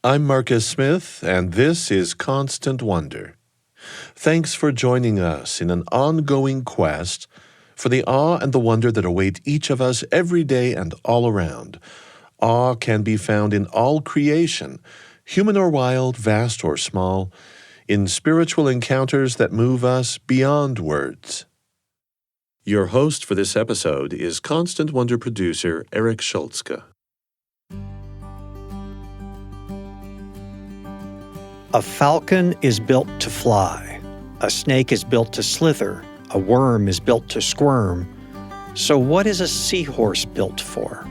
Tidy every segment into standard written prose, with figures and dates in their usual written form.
I'm Marcus Smith, and this is Constant Wonder. Thanks for joining us in an ongoing quest for the awe and the wonder that await each of us every day and all around. Awe can be found in all creation, human or wild, vast or small, in spiritual encounters that move us beyond words. Your host for this episode is Constant Wonder producer Eric Schultzke. A falcon is built to fly. A snake is built to slither. A worm is built to squirm. So what is a seahorse built for?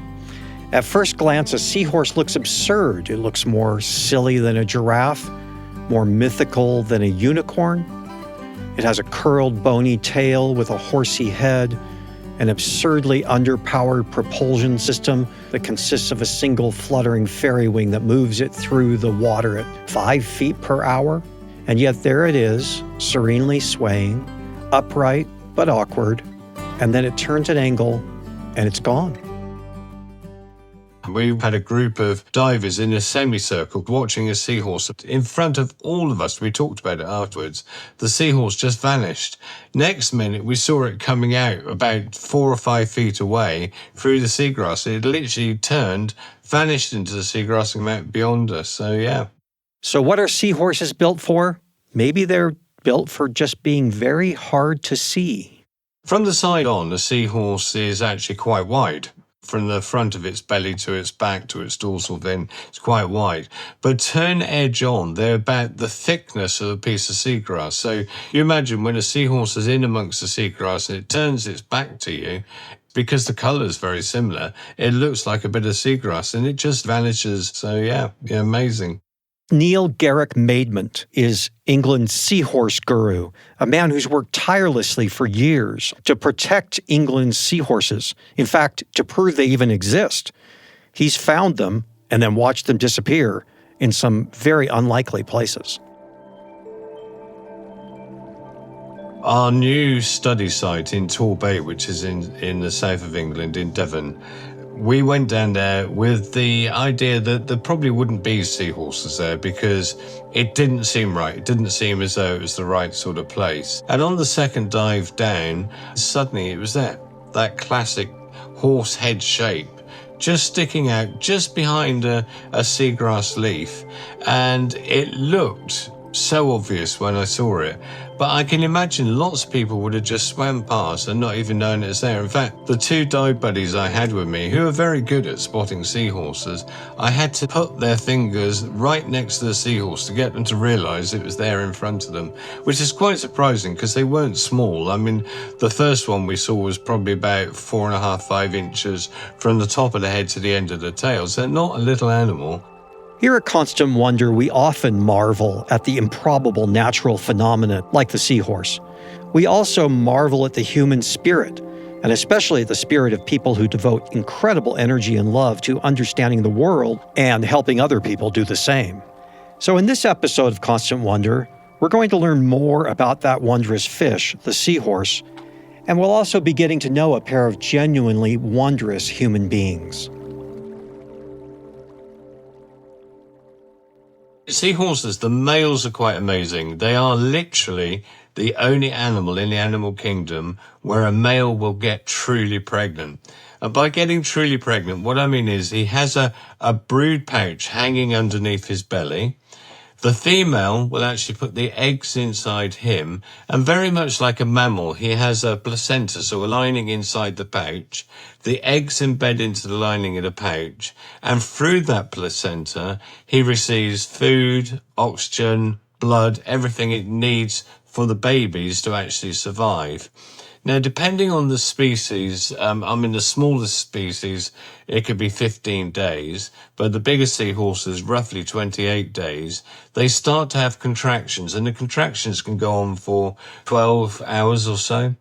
At first glance, a seahorse looks absurd. It looks more silly than a giraffe, more mythical than a unicorn. It has a curled, bony tail with a horsey head, an absurdly underpowered propulsion system that consists of a single fluttering fairy wing that moves it through the water at 5 feet per hour. And yet there it is, serenely swaying, upright but awkward, and then it turns an angle and it's gone. We had a group of divers in a semicircle watching a seahorse. In front of all of us, we talked about it afterwards, the seahorse just vanished. Next minute, we saw it coming out about 4 or 5 feet away through the seagrass. It literally turned, vanished into the seagrass and went beyond us. So, yeah. So what are seahorses built for? Maybe they're built for just being very hard to see. From the side on, a seahorse is actually quite wide. From the front of its belly to its back to its dorsal fin, it's quite wide. But turn edge on, they're about the thickness of a piece of seagrass. So you imagine when a seahorse is in amongst the seagrass and it turns its back to you, because the colour is very similar, it looks like a bit of seagrass and it just vanishes. So yeah, amazing. Neil Garrick-Maidment is England's seahorse guru, a man who's worked tirelessly for years to protect England's seahorses. In fact, to prove they even exist. He's found them and then watched them disappear in some very unlikely places. Our new study site in Torbay, which is in the south of England, in Devon, we went down there with the idea that there probably wouldn't be seahorses there because it didn't seem right. It didn't seem as though it was the right sort of place. And on the second dive down, suddenly it was there, that classic horse head shape, just sticking out just behind a seagrass leaf. And it looked so obvious when I saw it. But I can imagine lots of people would have just swam past and not even known it's there. In fact, the 2 dive buddies I had with me, who are very good at spotting seahorses, I had to put their fingers right next to the seahorse to get them to realise it was there in front of them, which is quite surprising because they weren't small. I mean, the first one we saw was probably about 4.5, 5 inches from the top of the head to the end of the tail. So not a little animal. Here at Constant Wonder, we often marvel at the improbable natural phenomena like the seahorse. We also marvel at the human spirit, and especially at the spirit of people who devote incredible energy and love to understanding the world and helping other people do the same. So in this episode of Constant Wonder, we're going to learn more about that wondrous fish, the seahorse, and we'll also be getting to know a pair of genuinely wondrous human beings. Seahorses, the males are quite amazing. They are literally the only animal in the animal kingdom where a male will get truly pregnant. And by getting truly pregnant, what I mean is he has a brood pouch hanging underneath his belly. The female will actually put the eggs inside him, and very much like a mammal, he has a placenta, so a lining inside the pouch. The eggs embed into the lining of the pouch, and through that placenta, he receives food, oxygen, blood, everything it needs for the babies to actually survive. Now, depending on the species, the smallest species, it could be 15 days, but the biggest seahorses, roughly 28 days, they start to have contractions, and the contractions can go on for 12 hours or so.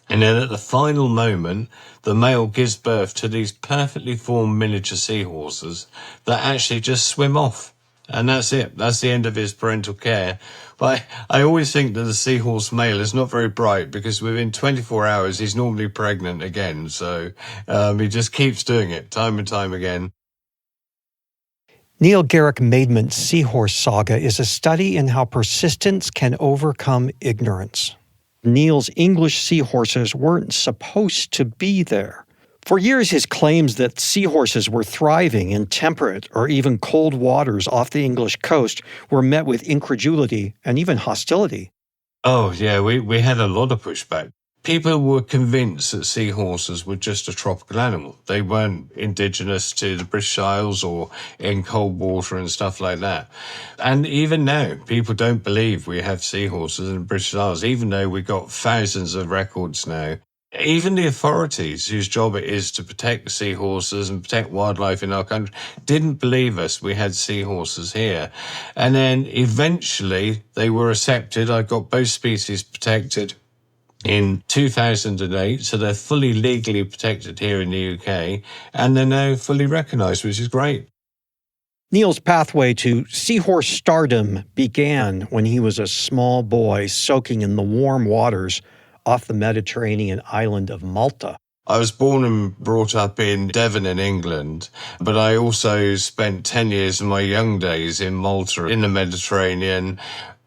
And then at the final moment, the male gives birth to these perfectly formed miniature seahorses that actually just swim off. And that's it. That's the end of his parental care. But I always think that the seahorse male is not very bright because within 24 hours, he's normally pregnant again. So he just keeps doing it time and time again. Neil Garrick-Maidment's Seahorse saga is a study in how persistence can overcome ignorance. Neil's English seahorses weren't supposed to be there. For years, his claims that seahorses were thriving in temperate or even cold waters off the English coast were met with incredulity and even hostility. Oh, yeah, we had a lot of pushback. People were convinced that seahorses were just a tropical animal. They weren't indigenous to the British Isles or in cold water and stuff like that. And even now, people don't believe we have seahorses in the British Isles, even though we've got thousands of records now. Even the authorities, whose job it is to protect the seahorses and protect wildlife in our country, didn't believe us we had seahorses here. And then eventually they were accepted. I got both species protected in 2008, so they're fully legally protected here in the UK, and they're now fully recognised, which is great. Neil's pathway to seahorse stardom began when he was a small boy soaking in the warm waters off the Mediterranean island of Malta. I was born and brought up in Devon in England, but I also spent 10 years of my young days in Malta in the Mediterranean,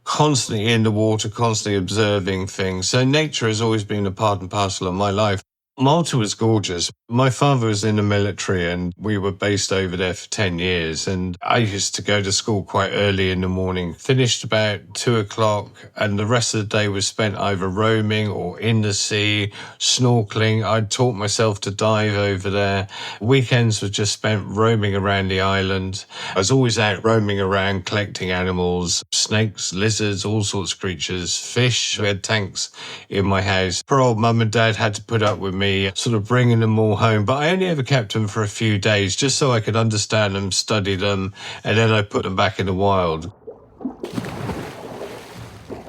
constantly in the water, constantly observing things. So nature has always been a part and parcel of my life. Malta was gorgeous. My father was in the military and we were based over there for 10 years. And I used to go to school quite early in the morning, finished about 2:00, and the rest of the day was spent either roaming or in the sea, snorkeling. I'd taught myself to dive over there. Weekends were just spent roaming around the island. I was always out roaming around, collecting animals, snakes, lizards, all sorts of creatures, fish. We had tanks in my house. Poor old mum and dad had to put up with me sort of bringing them all home, but I only ever kept them for a few days just so I could understand them, study them, and then I put them back in the wild.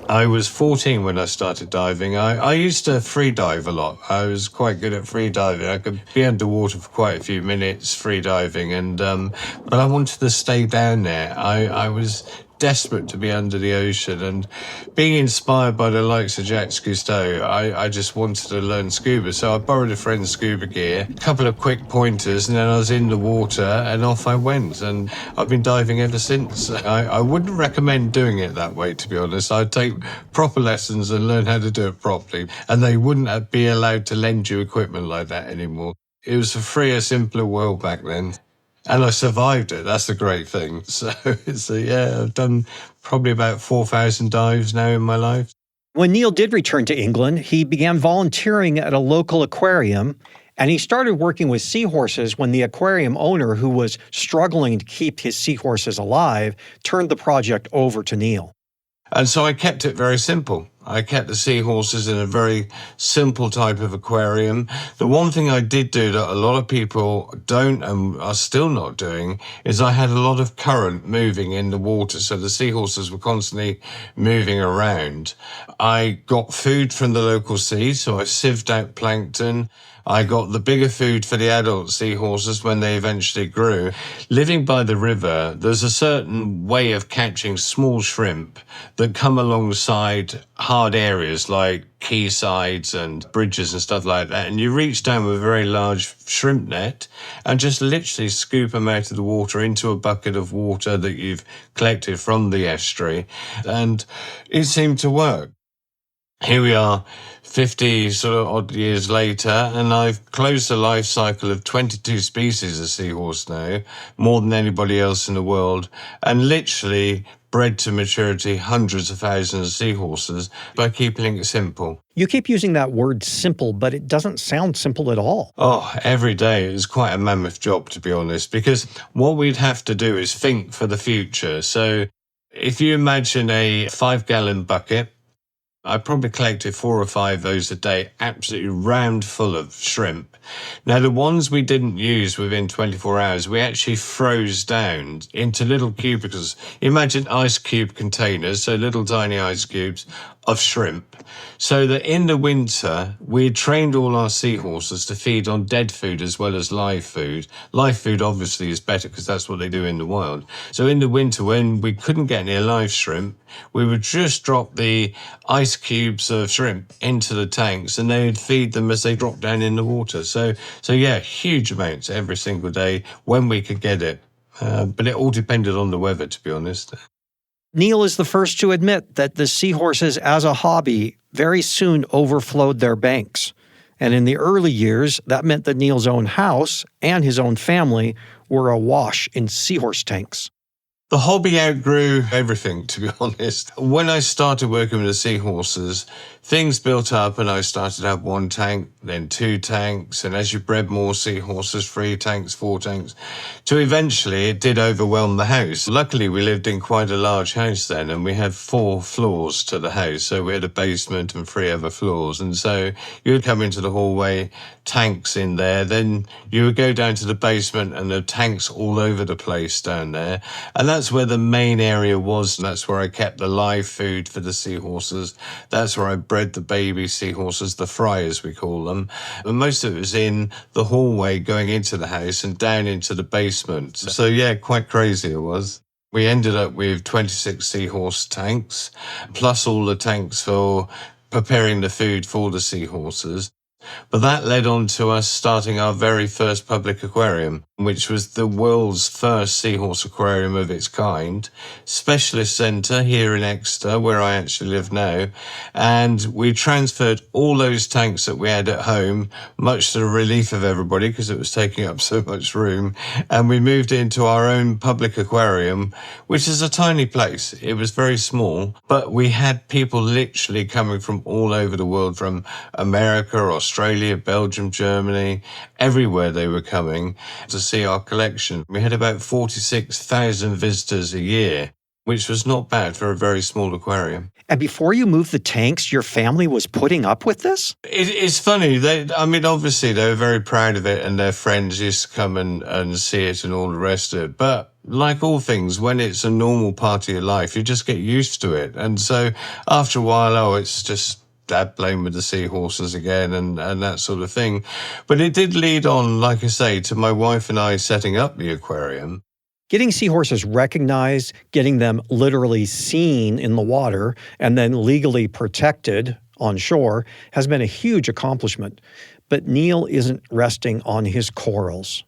I was 14 when I started diving. I used to free dive a lot. I was quite good at free diving. I could be underwater for quite a few minutes free diving, and but I wanted to stay down there. I was desperate to be under the ocean, and being inspired by the likes of Jacques Cousteau, I just wanted to learn scuba. So I borrowed a friend's scuba gear, a couple of quick pointers, and then I was in the water and off I went. And I've been diving ever since. I wouldn't recommend doing it that way, to be honest. I'd take proper lessons and learn how to do it properly. And they wouldn't be allowed to lend you equipment like that anymore. It was a freer, simpler world back then. And I survived it. That's the great thing. So yeah, I've done probably about 4,000 dives now in my life. When Neil did return to England, he began volunteering at a local aquarium, and he started working with seahorses when the aquarium owner, who was struggling to keep his seahorses alive, turned the project over to Neil. And so I kept it very simple. I kept the seahorses in a very simple type of aquarium. The one thing I did do that a lot of people don't and are still not doing is I had a lot of current moving in the water. So the seahorses were constantly moving around. I got food from the local sea, so I sieved out plankton. I got the bigger food for the adult seahorses when they eventually grew. Living by the river, there's a certain way of catching small shrimp that come alongside hard areas like quaysides and bridges and stuff like that. And you reach down with a very large shrimp net and just literally scoop them out of the water into a bucket of water that you've collected from the estuary. And it seemed to work. Here we are, 50 sort of odd years later, and I've closed the life cycle of 22 species of seahorse now, more than anybody else in the world, and literally bred to maturity hundreds of thousands of seahorses by keeping it simple. You keep using that word simple, but it doesn't sound simple at all. Oh, every day is quite a mammoth job, to be honest, because what we'd have to do is think for the future. So if you imagine a 5-gallon bucket, I probably collected 4 or 5 of those a day, absolutely rammed full of shrimp. Now, the ones we didn't use within 24 hours, we actually froze down into little cubicles. Imagine ice cube containers, so little tiny ice cubes of shrimp. So that in the winter, we trained all our seahorses to feed on dead food as well as live food. Live food obviously is better because that's what they do in the wild. So in the winter, when we couldn't get any live shrimp, we would just drop the ice cubes of shrimp into the tanks and they would feed them as they dropped down in the water. So yeah, huge amounts every single day when we could get it. But it all depended on the weather, to be honest. Neil is the first to admit that the seahorses as a hobby very soon overflowed their banks. And in the early years, that meant that Neil's own house and his own family were awash in seahorse tanks. The hobby outgrew everything, to be honest. When I started working with the seahorses, things built up and I started to have 1 tank, then 2 tanks, and as you bred more seahorses, 3 tanks, 4 tanks, to eventually it did overwhelm the house. Luckily, we lived in quite a large house then, and we had 4 floors to the house, so we had a basement and 3 other floors, and so you would come into the hallway, tanks in there, then you would go down to the basement and the tanks all over the place down there, and that's where the main area was. That's where I kept the live food for the seahorses. That's where I bred the baby seahorses, the fry as we call them. And most of it was in the hallway going into the house and down into the basement. So yeah, quite crazy it was. We ended up with 26 seahorse tanks, plus all the tanks for preparing the food for the seahorses. But that led on to us starting our very first public aquarium, which was the world's first seahorse aquarium of its kind, specialist centre here in Exeter, where I actually live now. And we transferred all those tanks that we had at home, much to the relief of everybody because it was taking up so much room. And we moved into our own public aquarium, which is a tiny place. It was very small, but we had people literally coming from all over the world, from America, Australia, Belgium, Germany, everywhere they were coming to see our collection. We had about 46,000 visitors a year, which was not bad for a very small aquarium. And before you moved the tanks, your family was putting up with this? It's funny. Obviously, they were very proud of it, and their friends used to come and see it and all the rest of it. But like all things, when it's a normal part of your life, you just get used to it. And so after a while, it's just Dad playing with the seahorses again and that sort of thing. But it did lead on, like I say, to my wife and I setting up the aquarium. Getting seahorses recognized, getting them literally seen in the water, and then legally protected on shore has been a huge accomplishment. But Neil isn't resting on his corals.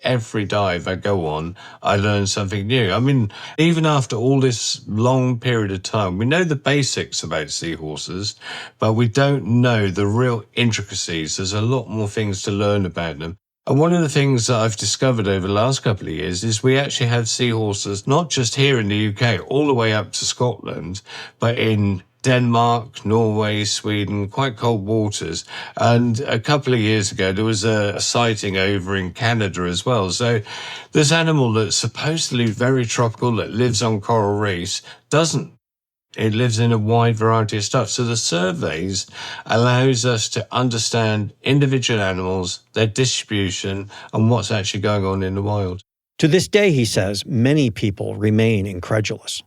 Every dive I go on, I learn something new. Even after all this long period of time, we know the basics about seahorses, but we don't know the real intricacies. There's a lot more things to learn about them. And one of the things that I've discovered over the last couple of years is we actually have seahorses, not just here in the UK, all the way up to Scotland, but in Denmark, Norway, Sweden, quite cold waters. And a couple of years ago, there was a sighting over in Canada as well. So this animal that's supposedly very tropical, that lives on coral reefs, doesn't. It lives in a wide variety of stuff. So the surveys allows us to understand individual animals, their distribution, and what's actually going on in the wild. To this day, he says, many people remain incredulous.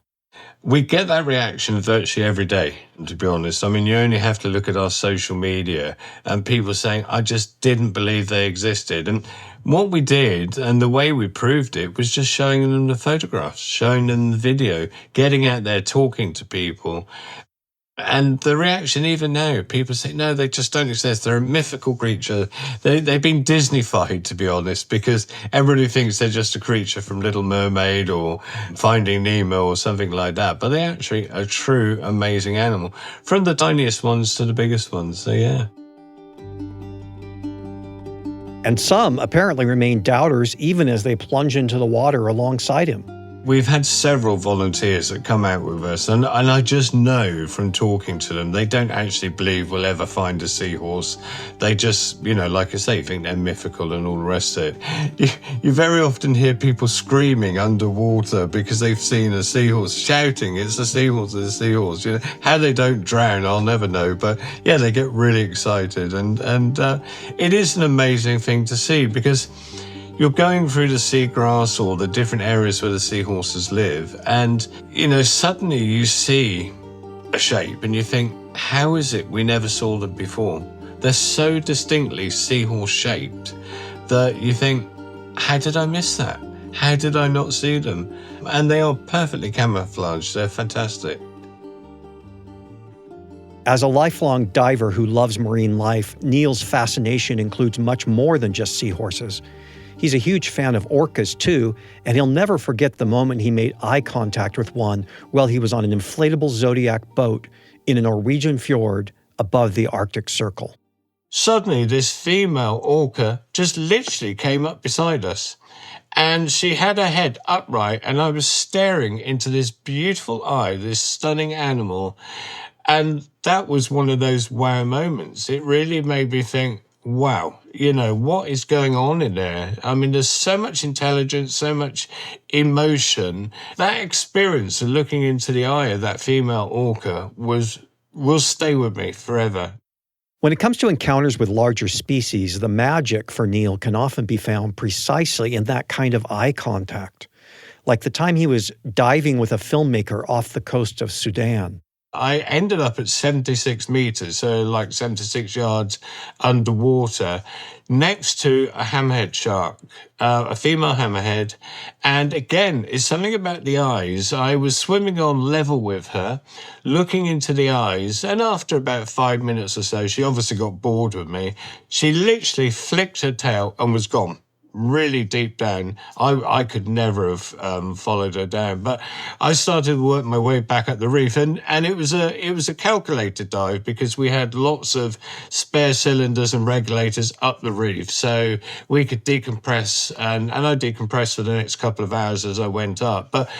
We get that reaction virtually every day, to be honest. You only have to look at our social media and people saying, I just didn't believe they existed. And what we did and the way we proved it was just showing them the photographs, showing them the video, getting out there, talking to people. And the reaction even now, people say, no, they just don't exist. They're a mythical creature. They've been Disneyfied, to be honest, because everybody thinks they're just a creature from Little Mermaid or Finding Nemo or something like that. But they're actually a true, amazing animal, from the tiniest ones to the biggest ones. So, yeah. And some apparently remain doubters even as they plunge into the water alongside him. We've had several volunteers that come out with us, and I just know from talking to them, they don't actually believe we'll ever find a seahorse. They just, like I say, think they're mythical and all the rest of it. You very often hear people screaming underwater because they've seen a seahorse, shouting, it's a seahorse, it's a seahorse. How they don't drown, I'll never know. But yeah, they get really excited, and it is an amazing thing to see because you're going through the seagrass or the different areas where the seahorses live, and, suddenly you see a shape and you think, how is it we never saw them before? They're so distinctly seahorse shaped that you think, how did I miss that? How did I not see them? And they are perfectly camouflaged. They're fantastic. As a lifelong diver who loves marine life, Neil's fascination includes much more than just seahorses. He's a huge fan of orcas too, and he'll never forget the moment he made eye contact with one while he was on an inflatable Zodiac boat in a Norwegian fjord above the Arctic Circle. Suddenly, this female orca just literally came up beside us. And she had her head upright, and I was staring into this beautiful eye, this stunning animal. And that was one of those wow moments. It really made me think, wow, what is going on in there? I mean, there's so much intelligence, so much emotion. That experience of looking into the eye of that female orca will stay with me forever. When it comes to encounters with larger species, the magic for Neil can often be found precisely in that kind of eye contact, like the time he was diving with a filmmaker off the coast of Sudan. I ended up at 76 meters, so like 76 yards underwater, next to a hammerhead shark, a female hammerhead. And again, it's something about the eyes. I was swimming on level with her, looking into the eyes. And after about 5 minutes or so, she obviously got bored with me. She literally flicked her tail and was gone. Really deep down. I could never have followed her down, but I started to work my way back up the reef, and it was a calculated dive because we had lots of spare cylinders and regulators up the reef, so we could decompress, and I decompressed for the next couple of hours as I went up. But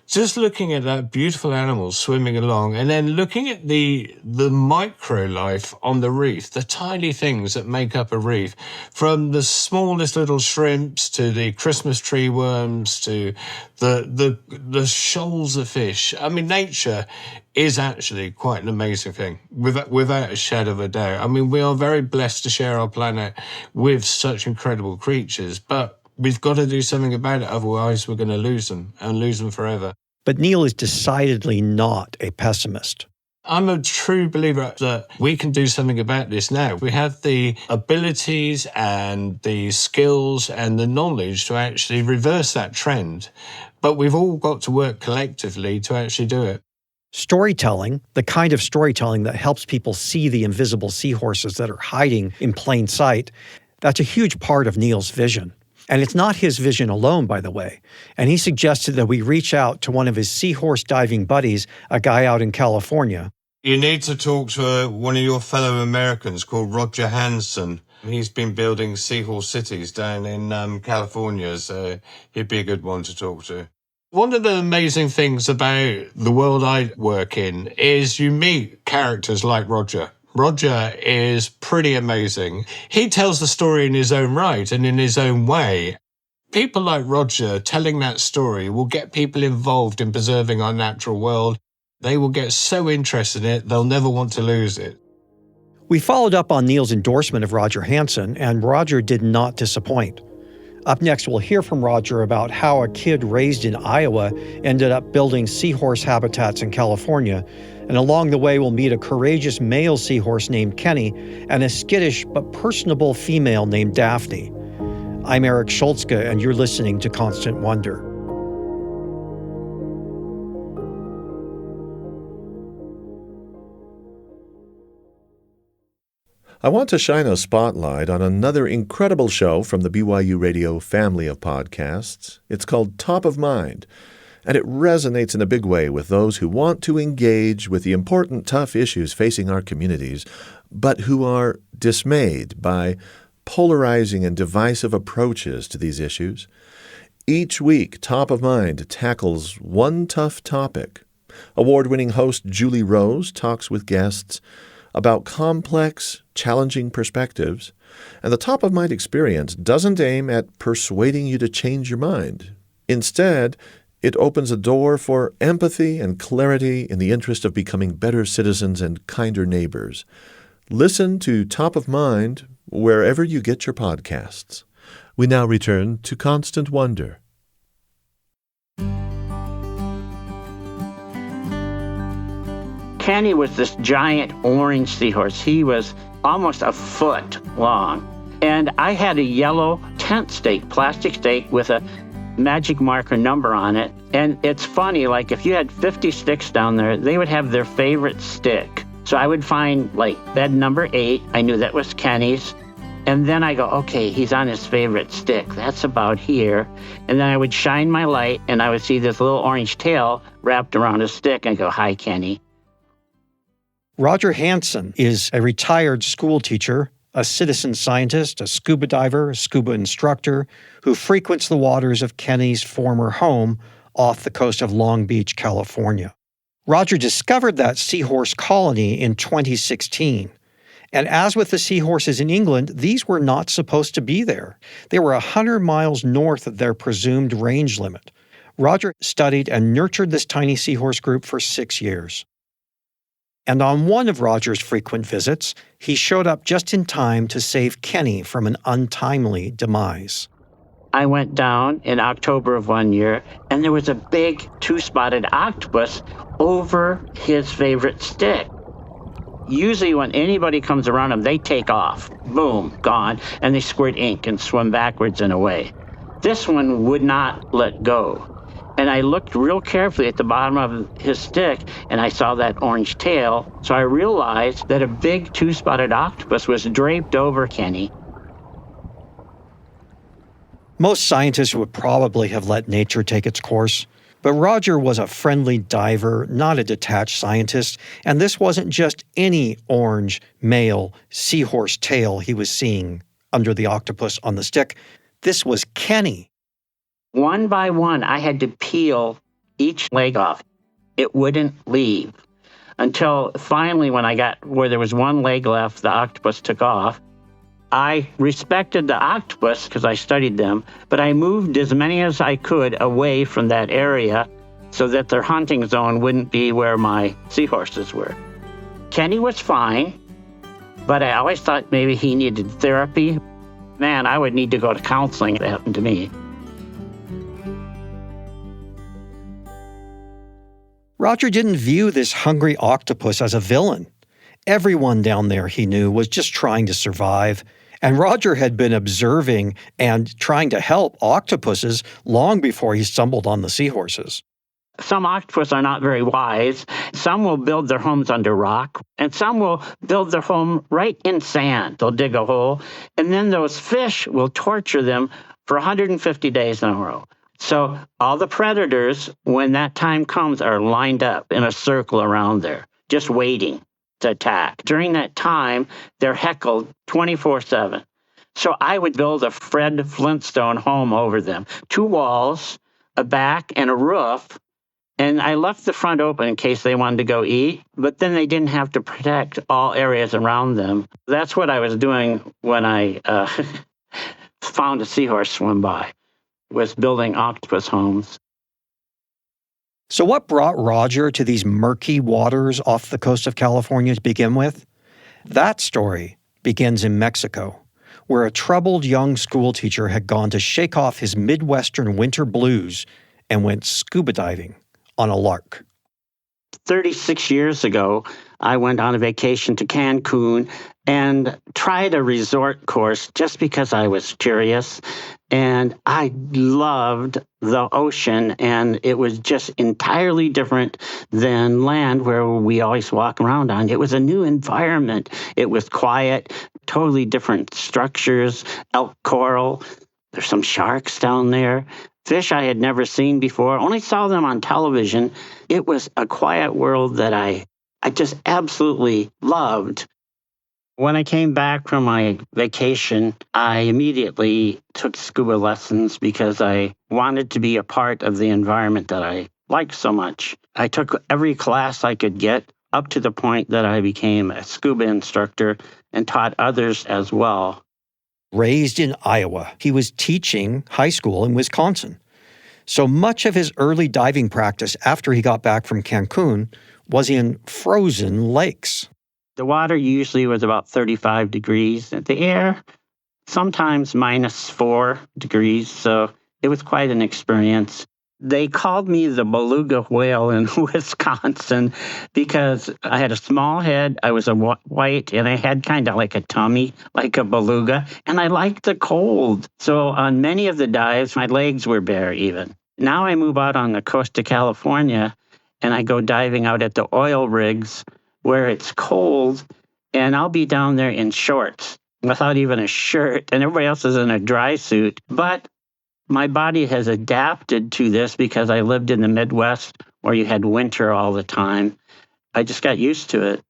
just looking at that beautiful animal swimming along, and then looking at the micro life on the reef, the tiny things that make up a reef, from the smallest little shrimps to the Christmas tree worms to the shoals of fish. I mean, nature is actually quite an amazing thing, without a shadow of a doubt. I mean, we are very blessed to share our planet with such incredible creatures, but we've got to do something about it, otherwise we're going to lose them, and lose them forever. But Neil is decidedly not a pessimist. I'm a true believer that we can do something about this now. We have the abilities and the skills and the knowledge to actually reverse that trend, but we've all got to work collectively to actually do it. Storytelling, the kind of storytelling that helps people see the invisible seahorses that are hiding in plain sight, that's a huge part of Neil's vision. And it's not his vision alone, by the way. And he suggested that we reach out to one of his seahorse diving buddies, a guy out in California. You need to talk to one of your fellow Americans called Roger Hansen. He's been building seahorse cities down in California, so he'd be a good one to talk to. One of the amazing things about the world I work in is you meet characters like Roger. Roger is pretty amazing. He tells the story in his own right and in his own way. People like Roger telling that story will get people involved in preserving our natural world. They will get so interested in it, they'll never want to lose it. We followed up on Neil's endorsement of Roger Hansen, and Roger did not disappoint. Up next, we'll hear from Roger about how a kid raised in Iowa ended up building seahorse habitats in California. And along the way, we'll meet a courageous male seahorse named Kenny and a skittish but personable female named Daphne. I'm Eric Schultzke, and you're listening to Constant Wonder. I want to shine a spotlight on another incredible show from the BYU Radio family of podcasts. It's called Top of Mind, and it resonates in a big way with those who want to engage with the important, tough issues facing our communities, but who are dismayed by polarizing and divisive approaches to these issues. Each week, Top of Mind tackles one tough topic. Award-winning host Julie Rose talks with guests about complex, challenging perspectives, and the Top of Mind experience doesn't aim at persuading you to change your mind. Instead, it opens a door for empathy and clarity in the interest of becoming better citizens and kinder neighbors. Listen to Top of Mind wherever you get your podcasts. We now return to Constant Wonder. Kenny was this giant orange seahorse. He was almost a foot long. And I had a yellow tent stake, plastic stake with a magic marker number on it. And it's funny, like if you had 50 sticks down there, they would have their favorite stick. So I would find like bed number 8. I knew that was Kenny's. And then I go, okay, he's on his favorite stick. That's about here. And then I would shine my light and I would see this little orange tail wrapped around his stick and go, hi, Kenny. Roger Hansen is a retired school teacher, a citizen scientist, a scuba diver, a scuba instructor who frequents the waters of Kenny's former home off the coast of Long Beach, California. Roger discovered that seahorse colony in 2016. And as with the seahorses in England, these were not supposed to be there. They were 100 miles north of their presumed range limit. Roger studied and nurtured this tiny seahorse group for 6 years. And on one of Roger's frequent visits, he showed up just in time to save Kenny from an untimely demise. I went down in October of one year, and there was a big two-spotted octopus over his favorite stick. Usually when anybody comes around them, they take off. Boom, gone. And they squirt ink and swim backwards and away. This one would not let go. And I looked real carefully at the bottom of his stick, and I saw that orange tail. So I realized that a big two-spotted octopus was draped over Kenny. Most scientists would probably have let nature take its course. But Roger was a friendly diver, not a detached scientist, and this wasn't just any orange male seahorse tail he was seeing under the octopus on the stick. This was Kenny. One by one, I had to peel each leg off. It wouldn't leave until finally, when I got where there was one leg left, the octopus took off. I respected the octopus because I studied them, but I moved as many as I could away from that area so that their hunting zone wouldn't be where my seahorses were. Kenny was fine, but I always thought maybe he needed therapy. Man, I would need to go to counseling if that happened to me. Roger didn't view this hungry octopus as a villain. Everyone down there, he knew, was just trying to survive. And Roger had been observing and trying to help octopuses long before he stumbled on the seahorses. Some octopus are not very wise. Some will build their homes under rock, and some will build their home right in sand. They'll dig a hole, and then those fish will torture them for 150 days in a row. So all the predators, when that time comes, are lined up in a circle around there, just waiting to attack. During that time, they're heckled 24/7. So I would build a Fred Flintstone home over them. 2 walls, a back, and a roof. And I left the front open in case they wanted to go eat, but then they didn't have to protect all areas around them. That's what I was doing when I found a seahorse swim by, was building octopus homes. So what brought Roger to these murky waters off the coast of California to begin with? That story begins in Mexico, where a troubled young schoolteacher had gone to shake off his Midwestern winter blues and went scuba diving on a lark. 36 years ago, I went on a vacation to Cancun and tried a resort course just because I was curious. And I loved the ocean, and it was just entirely different than land where we always walk around on. It was a new environment. It was quiet, totally different structures, elk coral. There's some sharks down there. Fish I had never seen before, only saw them on television. It was a quiet world that I just absolutely loved. When I came back from my vacation, I immediately took scuba lessons because I wanted to be a part of the environment that I liked so much. I took every class I could get up to the point that I became a scuba instructor and taught others as well. Raised in Iowa, he was teaching high school in Wisconsin. So much of his early diving practice after he got back from Cancun was in frozen lakes. The water usually was about 35 degrees. The air, sometimes -4 degrees, so it was quite an experience. They called me the beluga whale in Wisconsin because I had a small head, I was a white, and I had kind of like a tummy, like a beluga, and I liked the cold. So on many of the dives, my legs were bare even. Now I move out on the coast of California, and I go diving out at the oil rigs where it's cold, and I'll be down there in shorts. without even a shirt, and everybody else is in a dry suit. But my body has adapted to this because I lived in the Midwest where you had winter all the time. I just got used to it.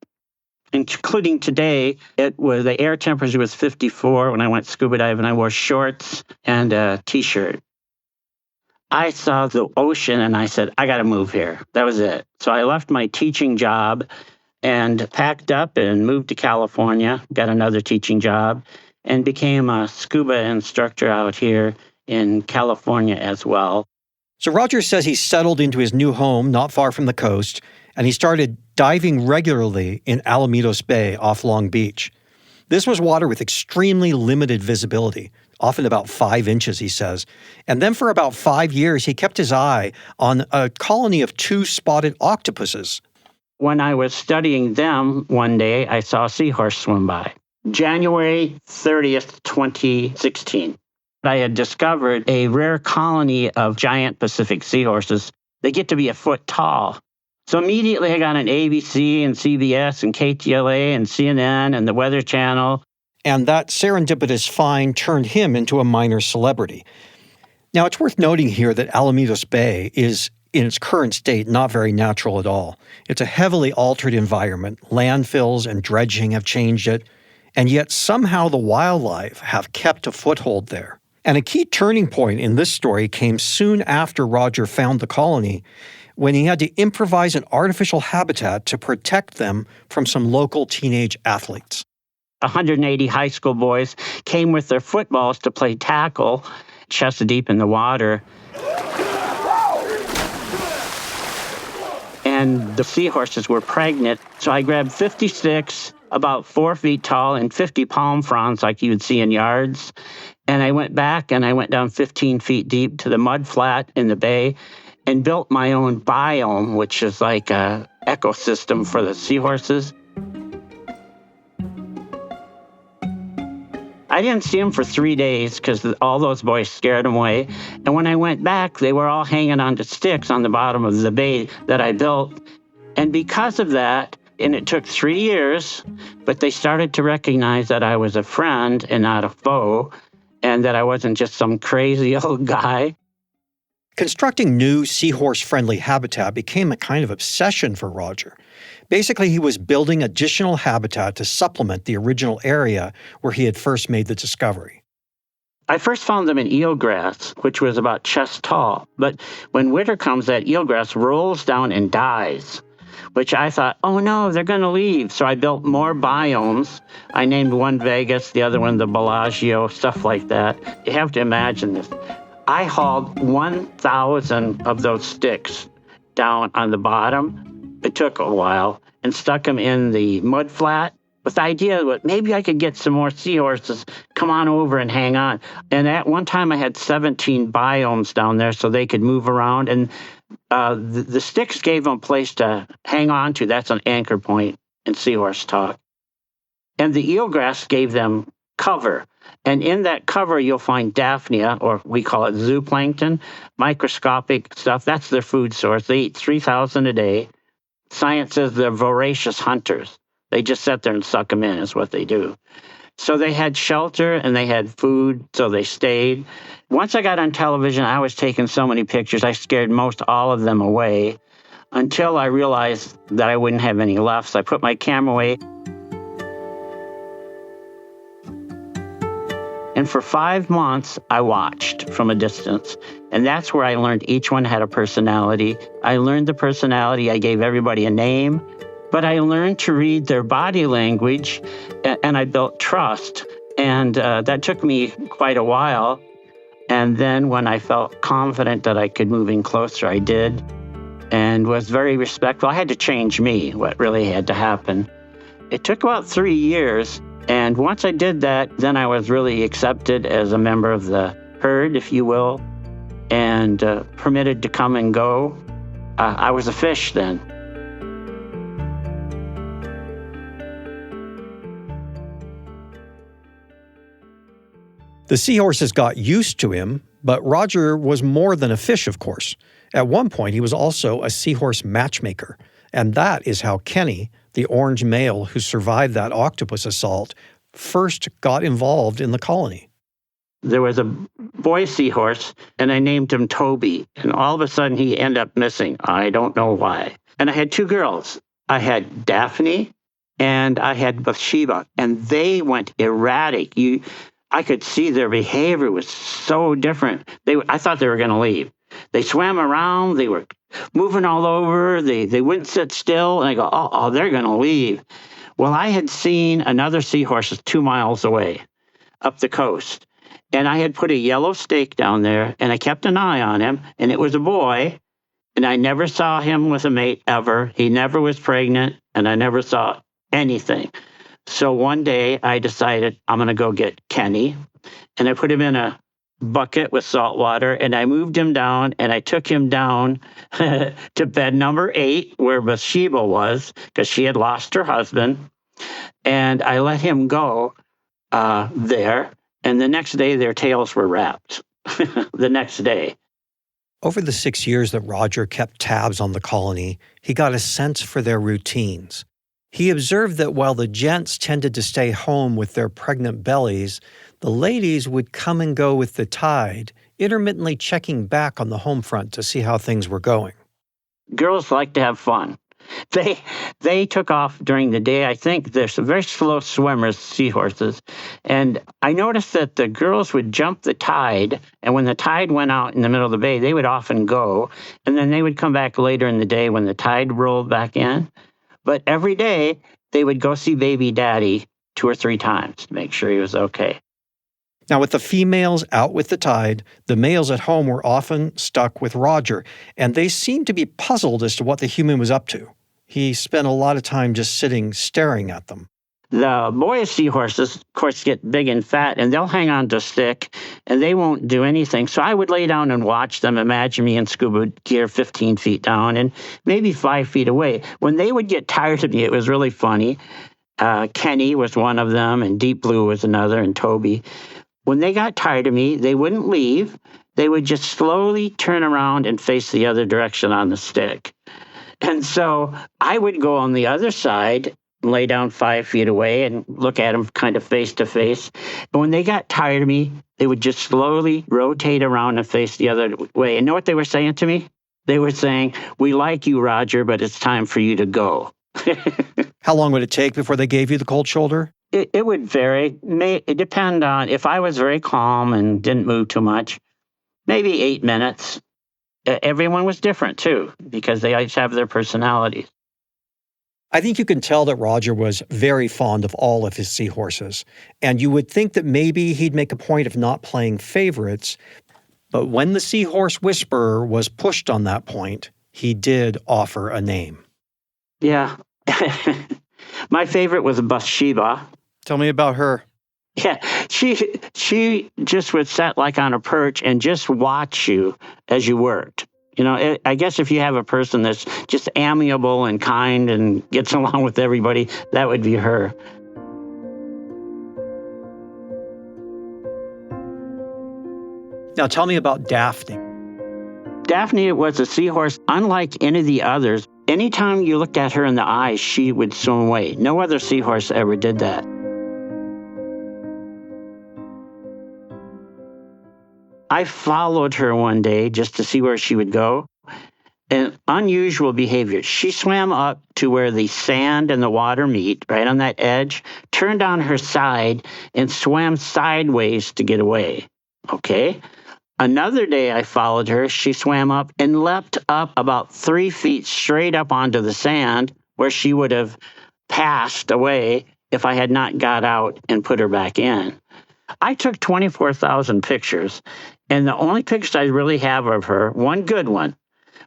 Including today, the air temperature was 54 when I went scuba diving. I wore shorts and a T-shirt. I saw the ocean and I said, I got to move here. That was it. So I left my teaching job and packed up and moved to California, got another teaching job, and became a scuba instructor out here in California as well. So Roger says he settled into his new home not far from the coast, and he started diving regularly in Alamitos Bay off Long Beach. This was water with extremely limited visibility, often about 5 inches, he says. And then for about 5 years, he kept his eye on a colony of 2 spotted octopuses. When I was studying them one day, I saw a seahorse swim by. January 30th, 2016. I had discovered a rare colony of giant Pacific seahorses. They get to be a foot tall. So immediately I got on ABC and CBS and KTLA and CNN and the Weather Channel. And that serendipitous find turned him into a minor celebrity. Now, it's worth noting here that Alamitos Bay is, in its current state, not very natural at all. It's a heavily altered environment. Landfills and dredging have changed it, and yet somehow the wildlife have kept a foothold there. And a key turning point in this story came soon after Roger found the colony, when he had to improvise an artificial habitat to protect them from some local teenage athletes. 180 high school boys came with their footballs to play tackle, chest deep in the water. And the seahorses were pregnant, so I grabbed 50 sticks, about 4 feet tall, and 50 palm fronds like you would see in yards. And I went back and I went down 15 feet deep to the mud flat in the bay and built my own biome, which is like an ecosystem for the seahorses. I didn't see them for 3 days because all those boys scared them away. And when I went back, they were all hanging onto sticks on the bottom of the bay that I built. And because of that, and it took 3 years, but they started to recognize that I was a friend and not a foe, and that I wasn't just some crazy old guy. Constructing new seahorse-friendly habitat became a kind of obsession for Roger. Basically, he was building additional habitat to supplement the original area where he had first made the discovery. I first found them in eelgrass, which was about chest tall. But when winter comes, that eelgrass rolls down and dies, which I thought, oh no, they're going to leave. So I built more biomes. I named one Vegas, the other one the Bellagio, stuff like that. You have to imagine this. I hauled 1,000 of those sticks down on the bottom. It took a while, and stuck them in the mud flat with the idea that maybe I could get some more seahorses, come on over and hang on. And at one time I had 17 biomes down there so they could move around, and the sticks gave them a place to hang on to. That's an anchor point in seahorse talk. And the eelgrass gave them cover. And in that cover, you'll find Daphnia, or we call it zooplankton, microscopic stuff. That's their food source. They eat 3,000 a day. Science says they're voracious hunters. They just sit there and suck them in is what they do. So they had shelter and they had food, so they stayed. Once I got on television, I was taking so many pictures, I scared most all of them away until I realized that I wouldn't have any left. So I put my camera away. And for 5 months, I watched from a distance. And that's where I learned each one had a personality. I learned the personality. I gave everybody a name. But I learned to read their body language, and I built trust. And that took me quite a while. And then when I felt confident that I could move in closer, I did, and was very respectful. I had to change me, what really had to happen. It took about 3 years. And once I did that, then I was really accepted as a member of the herd, if you will, and permitted to come and go. I was a fish then. The seahorses got used to him, but Roger was more than a fish, of course. At one point, he was also a seahorse matchmaker, and that is how Kenny, the orange male who survived that octopus assault, first got involved in the colony? There was a boy seahorse, and I named him Toby. And all of a sudden, he ended up missing. I don't know why. And I had two girls. I had Daphne and I had Bathsheba, and they went erratic. I could see their behavior was so different. I thought they were going to leave. They swam around. They were moving all over. They wouldn't sit still. And I go, oh, they're going to leave. Well, I had seen another seahorse 2 miles away up the coast. And I had put a yellow stake down there, and I kept an eye on him, and it was a boy. And I never saw him with a mate ever. He never was pregnant, and I never saw anything. So one day I decided I'm going to go get Kenny, and I put him in a bucket with salt water, and I moved him down, and I took him down to bed number 8 where Bathsheba was, because she had lost her husband, and I let him go there, and the next day their tails were wrapped. The next day. Over the 6 years that Roger kept tabs on the colony, he got a sense for their routines. He observed that while the gents tended to stay home with their pregnant bellies, the ladies would come and go with the tide, intermittently checking back on the home front to see how things were going. Girls like to have fun. They took off during the day. I think they're some very slow swimmers, seahorses. And I noticed that the girls would jump the tide, and when the tide went out in the middle of the bay, they would often go, and then they would come back later in the day when the tide rolled back in. But every day, they would go see baby daddy 2 or 3 times to make sure he was okay. Now, with the females out with the tide, the males at home were often stuck with Roger, and they seemed to be puzzled as to what the human was up to. He spent a lot of time just sitting, staring at them. The boy seahorses, of course, get big and fat, and they'll hang on to a stick, and they won't do anything. So I would lay down and watch them. Imagine me in scuba gear 15 feet down and maybe 5 feet away. When they would get tired of me, it was really funny. Kenny was one of them, and Deep Blue was another, and Toby. When they got tired of me, they wouldn't leave. They would just slowly turn around and face the other direction on the stick. And so I would go on the other side, lay down 5 feet away and look at them kind of face to face. And when they got tired of me, they would just slowly rotate around and face the other way. And know what they were saying to me? They were saying, "We like you, Roger, but it's time for you to go." How long would it take before they gave you the cold shoulder? It would vary. It depend on if I was very calm and didn't move too much, maybe 8 minutes. Everyone was different, too, because they each have their personalities. I think you can tell that Roger was very fond of all of his seahorses, and you would think that maybe he'd make a point of not playing favorites, but when the Seahorse Whisperer was pushed on that point, he did offer a name. Yeah. My favorite was Bathsheba. Tell me about her. Yeah, she just would sit like on a perch and just watch you as you worked. You know, I guess if you have a person that's just amiable and kind and gets along with everybody, that would be her. Now tell me about Daphne. Daphne was a seahorse unlike any of the others. Anytime you looked at her in the eyes, she would swim away. No other seahorse ever did that. I followed her one day just to see where she would go. An unusual behavior. She swam up to where the sand and the water meet, right on that edge, turned on her side, and swam sideways to get away. Okay? Another day I followed her. She swam up and leapt up about 3 feet straight up onto the sand where she would have passed away if I had not got out and put her back in. I took 24,000 pictures, and the only pictures I really have of her, one good one,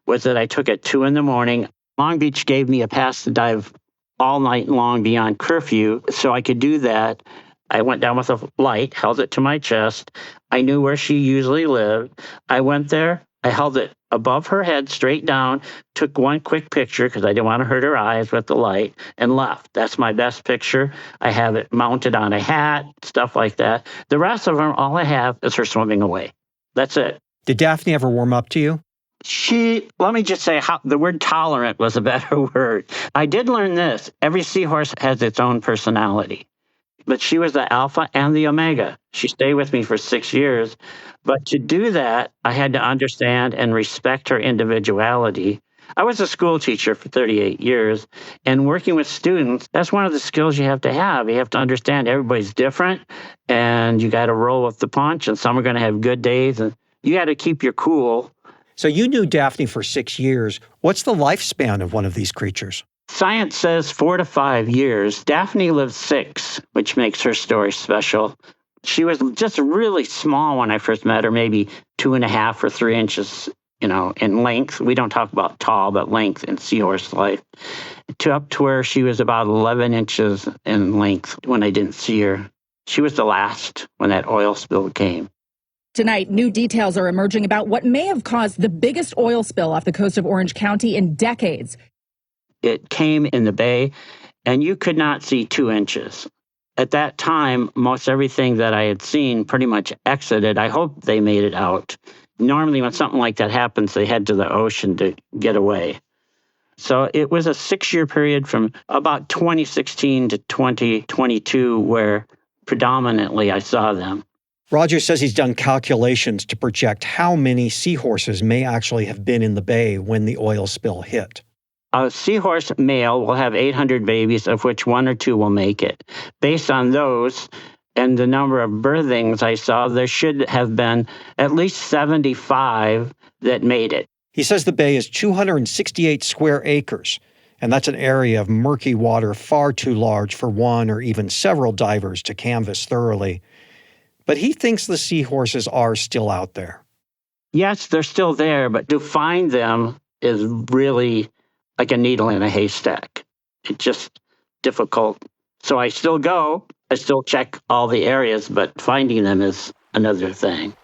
was that I took at 2 a.m. Long Beach gave me a pass to dive all night long beyond curfew, so I could do that. I went down with a light, held it to my chest. I knew where she usually lived. I went there. I held it above her head, straight down, took one quick picture because I didn't want to hurt her eyes with the light, and left. That's my best picture. I have it mounted on a hat, stuff like that. The rest of them, all I have is her swimming away. That's it. Did Daphne ever warm up to you? Let me just say, the word tolerant was a better word. I did learn this. Every seahorse has its own personality. but she was the alpha and the omega. She stayed with me for 6 years. But to do that, I had to understand and respect her individuality. I was a school teacher for 38 years, and working with students, that's one of the skills you have to have. You have to understand everybody's different, and you got to roll with the punch, and some are going to have good days, and you got to keep your cool. So you knew Daphne for 6 years. What's the lifespan of one of these creatures? Science says 4 to 5 years. Daphne lived 6, which makes her story special. She was just really small when I first met her, maybe 2.5 or 3 inches, in length. We don't talk about tall, but length in seahorse life. Up to where she was about 11 inches in length when I didn't see her. She was the last when that oil spill came. Tonight, new details are emerging about what may have caused the biggest oil spill off the coast of Orange County in decades. It came in the bay, and you could not see 2 inches. At that time, most everything that I had seen pretty much exited. I hope they made it out. Normally, when something like that happens, they head to the ocean to get away. So it was a 6-year period from about 2016 to 2022 where predominantly I saw them. Roger says he's done calculations to project how many seahorses may actually have been in the bay when the oil spill hit. A seahorse male will have 800 babies, of which 1 or 2 will make it. Based on those and the number of birthings I saw, there should have been at least 75 that made it. He says the bay is 268 square acres, and that's an area of murky water far too large for one or even several divers to canvass thoroughly. But he thinks the seahorses are still out there. Yes, they're still there, but to find them is really like a needle in a haystack. It's just difficult. So I still go. I still check all the areas, but finding them is another thing.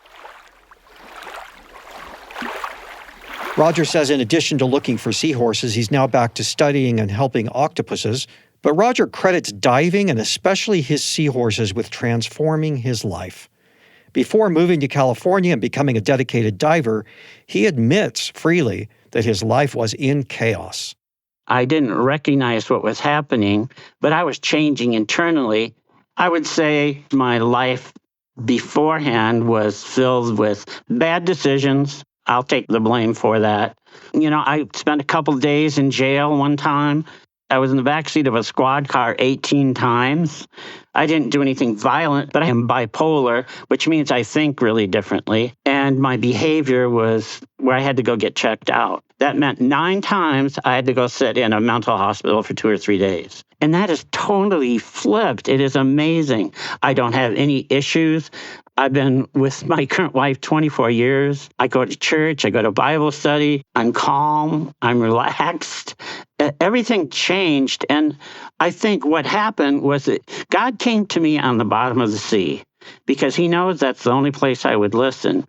Roger says in addition to looking for seahorses, he's now back to studying and helping octopuses. But Roger credits diving and especially his seahorses with transforming his life. Before moving to California and becoming a dedicated diver, he admits freely that his life was in chaos. I didn't recognize what was happening, but I was changing internally. I would say my life beforehand was filled with bad decisions. I'll take the blame for that. I spent a couple days in jail one time. I was in the backseat of a squad car 18 times. I didn't do anything violent, but I am bipolar, which means I think really differently. And my behavior was where I had to go get checked out. That meant 9 times I had to go sit in a mental hospital for 2 or 3 days. And that is totally flipped. It is amazing. I don't have any issues. I've been with my current wife 24 years. I go to church. I go to Bible study. I'm calm. I'm relaxed. Everything changed. And I think what happened was that God came to me on the bottom of the sea because he knows that's the only place I would listen.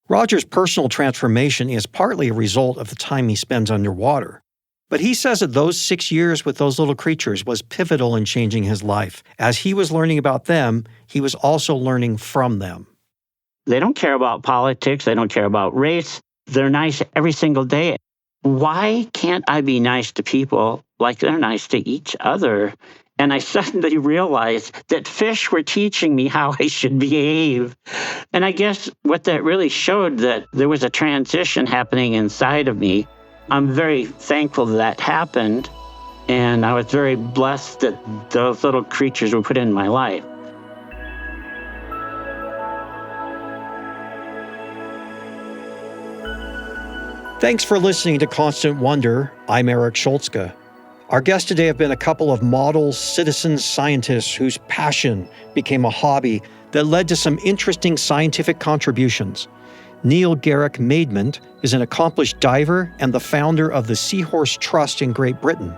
Roger's personal transformation is partly a result of the time he spends underwater. But he says that those 6 years with those little creatures was pivotal in changing his life. As he was learning about them, he was also learning from them. They don't care about politics. They don't care about race. They're nice every single day. Why can't I be nice to people like they're nice to each other? And I suddenly realized that fish were teaching me how I should behave. And I guess what that really showed that there was a transition happening inside of me. I'm very thankful that happened, and I was very blessed that those little creatures were put in my life. Thanks for listening to Constant Wonder. I'm Eric Schultzke. Our guests today have been a couple of model citizen scientists whose passion became a hobby that led to some interesting scientific contributions. Neil Garrick-Maidment is an accomplished diver and the founder of the Seahorse Trust in Great Britain.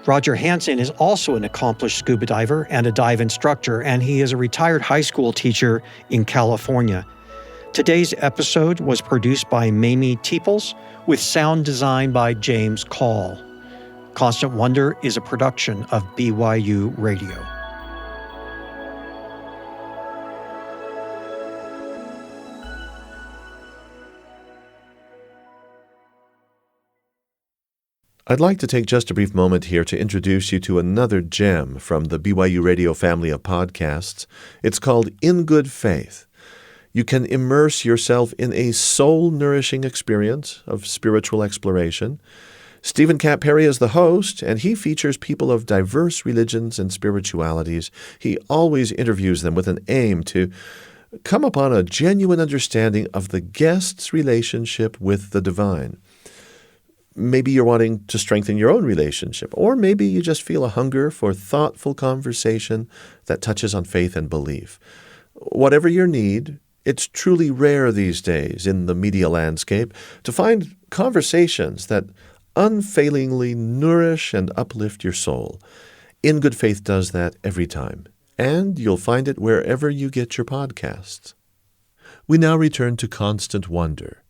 Roger Hansen is also an accomplished scuba diver and a dive instructor, and he is a retired high school teacher in California. Today's episode was produced by Mamie Teeples with sound design by James Call. Constant Wonder is a production of BYU Radio. I'd like to take just a brief moment here to introduce you to another gem from the BYU Radio family of podcasts. It's called In Good Faith. You can immerse yourself in a soul-nourishing experience of spiritual exploration. Stephen Cat Perry is the host, and he features people of diverse religions and spiritualities. He always interviews them with an aim to come upon a genuine understanding of the guest's relationship with the divine. Maybe you're wanting to strengthen your own relationship, or maybe you just feel a hunger for thoughtful conversation that touches on faith and belief. Whatever your need, it's truly rare these days in the media landscape to find conversations that unfailingly nourish and uplift your soul. In Good Faith does that every time, and you'll find it wherever you get your podcasts. We now return to Constant Wonder.